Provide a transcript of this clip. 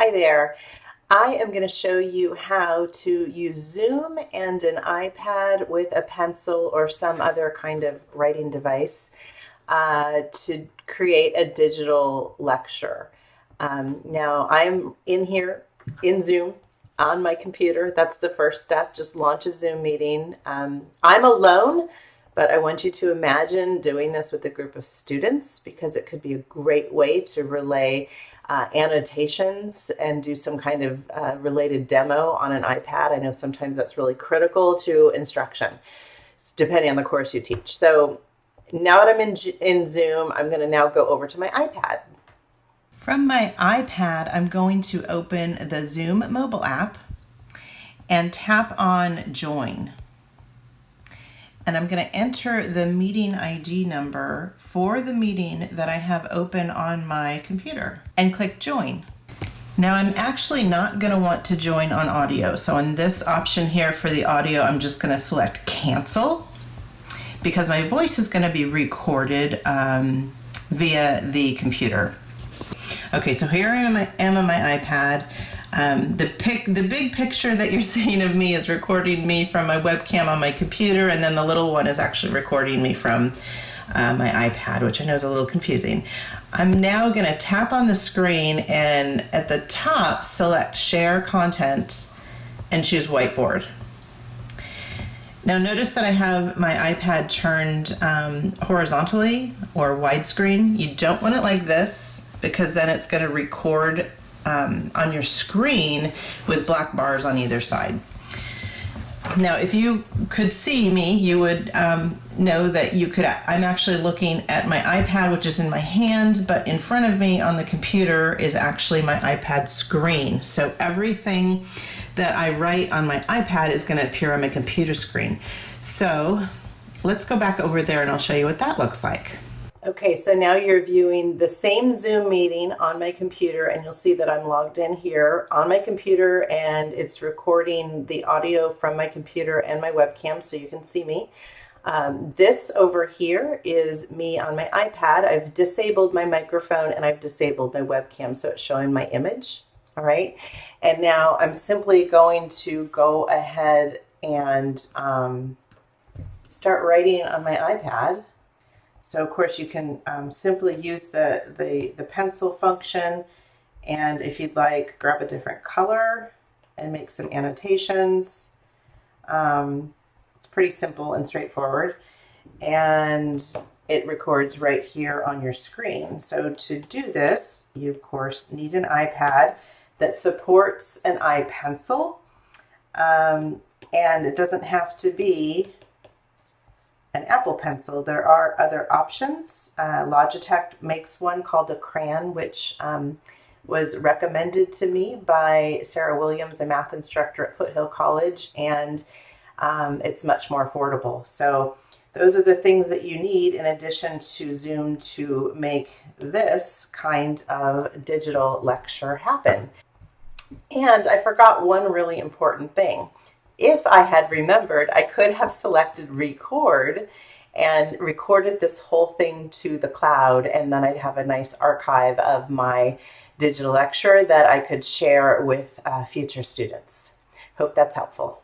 Hi there. I am going to show you how to use Zoom and an iPad with a pencil or some other kind of writing device to create a digital lecture. Now I'm in here in Zoom on my computer. That's the first step. Just launch a Zoom meeting. I'm alone, but I want you to imagine doing this with a group of students because it could be a great way to relay annotations and do some kind of related demo on an iPad. I know sometimes that's really critical to instruction, depending on the course you teach. So now that I'm in Zoom, I'm going to now go over to my iPad. From my iPad, I'm going to open the Zoom mobile app and tap on Join. And I'm going to enter the meeting ID number for the meeting that I have open on my computer and click Join. Now I'm actually not going to want to join on audio. So in this option here for the audio, I'm just going to select Cancel because my voice is going to be recorded via the computer. Okay, so here I am on my iPad. The big picture that you're seeing of me is recording me from my webcam on my computer, and then the little one is actually recording me from my iPad, which I know is a little confusing. I'm now going to tap on the screen and at the top select Share Content and choose Whiteboard. Now notice that I have my iPad turned horizontally or widescreen. You don't want it like this because then it's going to record on your screen with black bars on either side. Now, if you could see me, you would know that I'm actually looking at my iPad, which is in my hand, but in front of me on the computer is actually my iPad screen. So everything that I write on my iPad is going to appear on my computer screen. So let's go back over there and I'll show you what that looks like. Okay, so now you're viewing the same Zoom meeting on my computer, and you'll see that I'm logged in here on my computer and it's recording the audio from my computer and my webcam so you can see me. This over here is me on my iPad. I've disabled my microphone and I've disabled my webcam so it's showing my image. All right, and now I'm simply going to go ahead and start writing on my iPad. So of course you can simply use the pencil function, and if you'd like, grab a different color and make some annotations. It's pretty simple and straightforward, and it records right here on your screen. So to do this, you of course need an iPad that supports an iPencil, and it doesn't have to be an Apple Pencil. There are other options. Logitech makes one called a Crayon, which was recommended to me by Sarah Williams, a math instructor at Foothill College, and it's much more affordable. So those are the things that you need in addition to Zoom to make this kind of digital lecture happen. And I forgot one really important thing. If I had remembered, I could have selected record and recorded this whole thing to the cloud, and then I'd have a nice archive of my digital lecture that I could share with future students. Hope that's helpful.